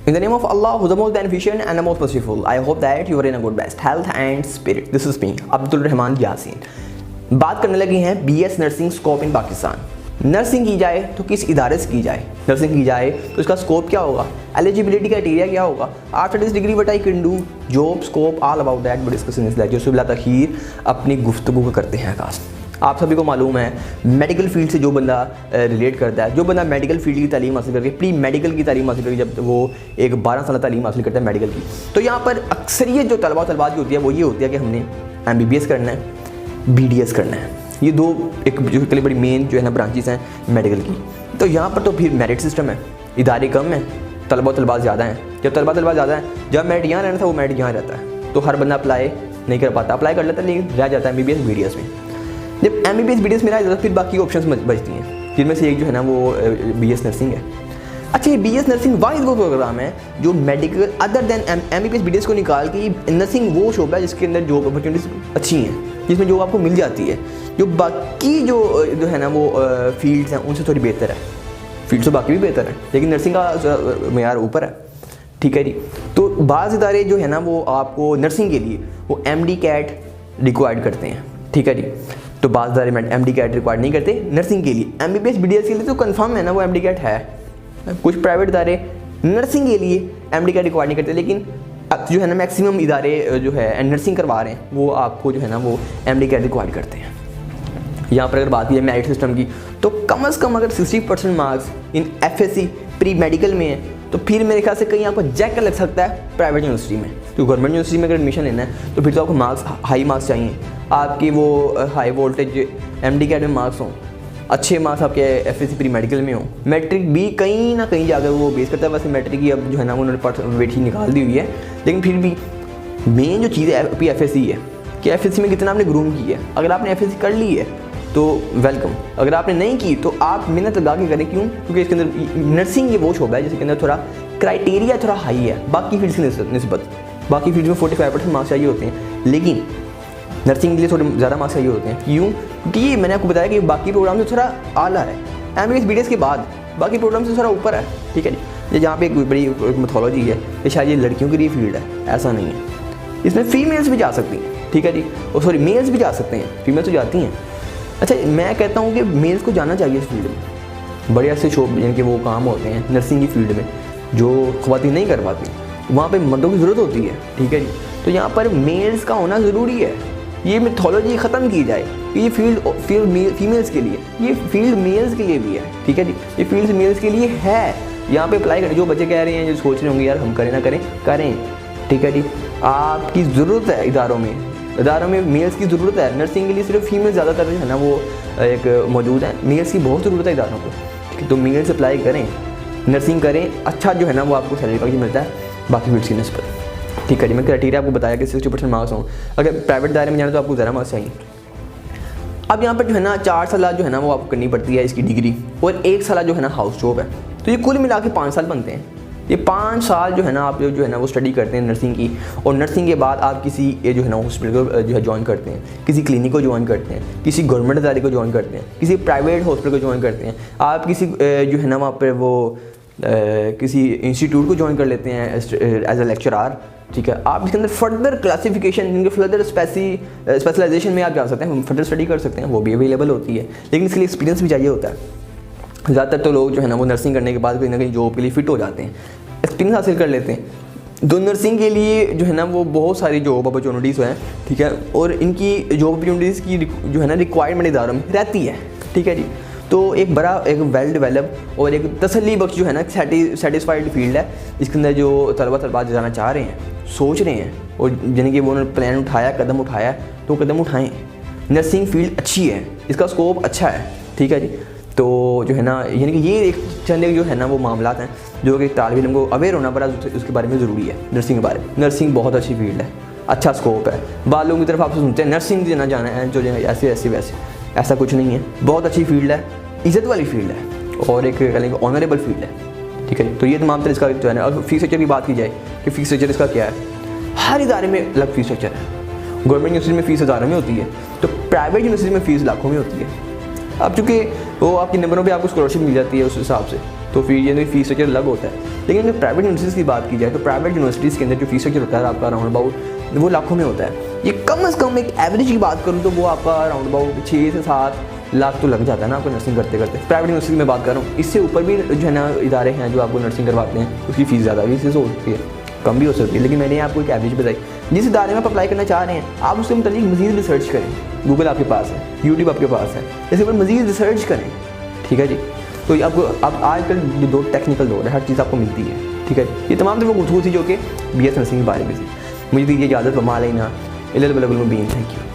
In the name of Allah, who is the most beneficent and the most merciful, I hope that you are in a good best health and spirit. This is me, Abdul Rahman Yasin. बात करने लगे हैं BS nursing scope in Pakistan. Nursing की जाए तो किस इदारे से की जाए, नर्सिंग की जाए तो इसका स्कोप क्या होगा, एलिजिबिलिटी क्राइटेरिया क्या होगा, after this degree what I can do, job scope, all about that we discuss in this lecture. So बिला तखीर अपनी गुफ्तगू को करते हैं आगाज़। आप सभी को मालूम है मेडिकल फील्ड से जो बंदा रिलेट करता है, जो बंदा मेडिकल फील्ड की तालीम हासिल करके प्री मेडिकल की तालीम हासिल करके जब वो एक 12 साल तालीम हासिल करता है मेडिकल की, तो यहाँ पर अक्सरियत जो तलबात की होती है वो ये होती है कि हमने MBBS करना है, BDS करना है। ये दो एक जो इतनी बड़ी मेन जो है ना ब्रांचेस हैं मेडिकल की। तो यहाँ पर तो फिर मेरिट सिस्टम है, इदारे कम हैं, तलबात ज़्यादा हैं। जब तलबात ज़्यादा है, जब मेरिट यहाँ रहना था वो मेरिट यहाँ रहता है, तो हर बंदा अप्लाई नहीं कर पाता, अप्लाई कर लेता है लेकिन रह जाता है MBBS BDS में। जब MBBS BDS में रह जाता है फिर बाकी ऑप्शंस बचती हैं, जिनमें से एक जो है ना वो BS नर्सिंग है। अच्छा, ये BS नर्सिंग वाइज वो प्रोग्राम है जो medical other than MBBS BDS को निकाल के नर्सिंग वो शोबा है जिसके अंदर जॉब अपॉर्चुनिटीज अच्छी हैं, जिसमें जॉब आपको मिल जाती है, जो बाकी जो है ना वो फील्ड्स हैं उनसे थोड़ी बेहतर है। फील्ड तो बाकी भी बेहतर है लेकिन नर्सिंग का मेयार ऊपर है, ठीक है जी। तो बाज़ इदारे जो है ना वो आपको नर्सिंग के लिए वो MD CAT रिक्वायर्ड करते हैं, ठीक है जी। तो बाज़ इदारे MD CAT रिक्वायर्ड नहीं करते नर्सिंग के लिए। MBBS BDS के लिए तो कंफर्म है ना वो MD CAT है। कुछ प्राइवेट इदारे नर्सिंग के लिए MD CAT रिक्वायर्ड नहीं करते, लेकिन जो है ना मैक्सिमम इदारे जो है नर्सिंग करवा रहे हैं वो आपको जो है ना वो MD CAT रिक्वायर्ड करते हैं। यहाँ पर अगर बात की जाए मेरिट सिस्टम की, तो कम से कम अगर 60% marks in FSC pre medical में है तो फिर मेरे ख्याल से कहीं आपको जैक लग सकता है प्राइवेट यूनिवर्सिटी में। तो गवर्नमेंट यूनिवर्सिटी में अगर एडमिशन लेना है तो फिर तो आपको मार्क्स हाई मार्क्स चाहिए, आपकी वो हाई वोल्टेज MD CAT में मार्क्स हों, अच्छे मार्क्स आपके FSC प्री मेडिकल में हो। मैट्रिक भी कहीं ना कहीं जाकर वो बेस करता है, वैसे मैट्रिक की अब जो है ना उन्होंने वेट ही निकाल दी हुई है, लेकिन फिर भी मेन जो चीज़ है FSC है कि FSC में कितना आपने ग्रूम की है। अगर आपने FSC कर ली है तो वेलकम, अगर आपने नहीं की तो आप मेहनत लगा के करें। क्यों? क्योंकि इसके अंदर नर्सिंग ये वो शोबा है जिसके अंदर थोड़ा क्राइटेरिया थोड़ा हाई है बाकी फील्ड की निस्बत। बाकी फील्ड में 45% मार्क्स चाहिए होते हैं, लेकिन नर्सिंग के लिए थोड़े ज़्यादा मार्क्स चाहिए होते हैं। क्यों? क्योंकि ये मैंने आपको बताया कि बाकी प्रोग्राम से थोड़ा आला है, MBBS BDS के बाद बाकी प्रोग्राम से थोड़ा ऊपर है, ठीक है जी। जहाँ पे एक बड़ी मैथोलॉजी है कि शायद ये लड़कियों के लिए फील्ड है, ऐसा नहीं है। इसमें फीमेल्स भी जा सकती हैं, ठीक है जी, और सॉरी मेल्स भी जा सकते हैं, फीमेल्स तो जाती हैं। अच्छा, मैं कहता हूँ कि मेल्स को जाना चाहिए इस फील्ड में। बड़े ऐसे शोब जिनके वो काम होते हैं नर्सिंग की फील्ड में जो ख़वातीन नहीं कर पाती, वहाँ पे मर्दों की ज़रूरत होती है, ठीक है जी। तो यहाँ पर मेल्स का होना ज़रूरी है। ये मिथोलॉजी ख़त्म की जाए कि ये फील्ड फीमेल्स के लिए, ये फील्ड मेल्स के लिए भी है, ठीक है जी। ये फील्ड मेल्स के लिए है, यहाँ पे अप्लाई करें। जो बच्चे कह रहे हैं, जो सोच रहे होंगे यार हम करें ना करें, करें, ठीक है जी। आपकी ज़रूरत है इदारों में मेल्स की ज़रूरत है। नर्सिंग के लिए सिर्फ फीमेल ज़्यादातर जो है ना वो एक मौजूद है, मेल्स की बहुत ज़रूरत है इदारों को, ठीक है। तो मेल्स अप्लाई करें, नर्सिंग करें, अच्छा जो है ना वो आपको सैलरी पैकेज मिलता है बाकी फील्ड्स की निस्बत, ठीक है जी। मैं क्राइटेरिया आपको बताया कि 60% मार्क्स हों। अगर प्राइवेट दायरे में जाना तो आपको ज़्यादा मार्क्स चाहिए। अब यहाँ पर जो है ना 4 साल जो है ना वो आपको करनी पड़ती है इसकी डिग्री, और 1 साल जो है ना हाउस जॉब है। तो ये कुल मिला के 5 साल बनते हैं। ये 5 साल जो है ना आप जो है ना वो स्टडी करते हैं नर्सिंग की, और नर्सिंग के बाद आप किसी ये जो है ना हॉस्पिटल को जो है ज्वाइन करते हैं, किसी क्लिनिक को ज्वाइन करते हैं, किसी गवर्नमेंट इदारे को ज्वाइन करते हैं, किसी प्राइवेट हॉस्पिटल को ज्वाइन करते हैं, आप किसी जो है ना वहाँ पर वो किसी इंस्टीट्यूट को ज्वाइन कर लेते हैं एज ए लेक्चरार, ठीक है। आप इसके अंदर फर्दर क्लासिफिकेशन, फर्दर स्पेशलाइजेशन में आप जा सकते हैं, फर्दर स्टडी कर सकते हैं, वो भी अवेलेबल होती है, लेकिन इसके लिए एक्सपीरियंस भी चाहिए होता है। ज़्यादातर तो लोग जो है ना वो नर्सिंग करने के बाद कहीं ना कहीं जॉब के लिए फ़िट हो जाते हैं, एक्सपीरियंस हासिल कर लेते हैं। तो नर्सिंग के लिए जो है ना वो बहुत सारी जॉब अपॉर्चुनिटीज़ हैं, ठीक है, और इनकी जॉब अपॉर्चुनिटीज़ की जो है ना रिक्वायरमेंट इदारों में रहती है, ठीक है जी। तो एक बड़ा एक वेल डेवलप और एक तसल्ली बख्श जो है ना सेटिस्फाइड फील्ड है, इसके अंदर जो तलबात जाना चाह रहे हैं, सोच रहे हैं, और यानी कि वो उन्होंने प्लान उठाया, कदम उठाया, तो कदम उठाएं। नर्सिंग फील्ड अच्छी है, इसका स्कोप अच्छा है, ठीक है जी। तो जो है ना यानी कि ये एक चंद जो है ना वो मामला हैं जो कि तालिब इल्म को अवेयर होना पड़ा उसके बारे में ज़रूरी है। नर्सिंग के बारे में, नर्सिंग बहुत अच्छी फील्ड है, अच्छा स्कोप है। बाद लोगों की तरफ आपसे सुनते हैं नर्सिंग ना जाना है जो ऐसे वैसे, ऐसा कुछ नहीं है। बहुत अच्छी फील्ड है, इज़्ज़त वाली फील्ड है, और एक कहेंगे ऑनरेबल फील्ड है, ठीक है। तो ये तमाम तरह इसका जो है ना, और फीस स्ट्रक्चर की बात की जाए कि फीस स्ट्रक्चर इसका क्या है, हर इदारे में अलग फीस स्ट्रक्चर है। गवर्नमेंट यूनिवर्सिटी में फ़ीस हज़ारों में होती है, तो प्राइवेट यूनिवर्सिटी में फ़ीस लाखों में होती है। अब चूँकि वो आपके नंबरों पे आपको स्कॉलरशिप मिल जाती है उस हिसाब से, तो फिर ये फीस स्ट्रक्चर अलग होता है। लेकिन अगर प्राइवेट यूनिवर्सिटीज़ की बात की जाए तो प्राइवेट यूनिवर्सिटीज़ के अंदर जो फीस स्ट्रक्चर होता है आपका अराउंड अबाउट वो लाखों में होता है। ये कम से कम एक एवरेज की बात करूँ तो वो आपका अराउंड अबाउट 6 से 7 लाख तो लग जाता है ना आपको नर्सिंग करते करते। प्राइवेट यूनिवर्सिटी में बात कर रहा हूँ, इससे ऊपर भी जो है ना इदारे हैं जो आपको नर्सिंग करवाते हैं उसकी फ़ीस ज़्यादा भी इससे हो सकती है, कम भी हो सकती है। लेकिन मैंने आपको एक एवरेज बताई। जिस इदारे में आप अप्लाई करना चाह रहे हैं आप उसके मुताबिक मज़ीद रिसर्च करें। गूगल आपके पास है, यूट्यूब आपके पास है, इसके ऊपर मज़ीद रिसर्च करें, ठीक है जी। तो आपको अब आजकल जो दो टेक्निकल दौर है, हर चीज़ आपको मिलती है, ठीक है। ये तमाम तो वो गुफ्तगू थी जो कि BS नर्सिंग के बारे में थी। मुझे दीजिए इजाज़त, वमा अलैना इल्लल बलागुल मुबीन। Thank you.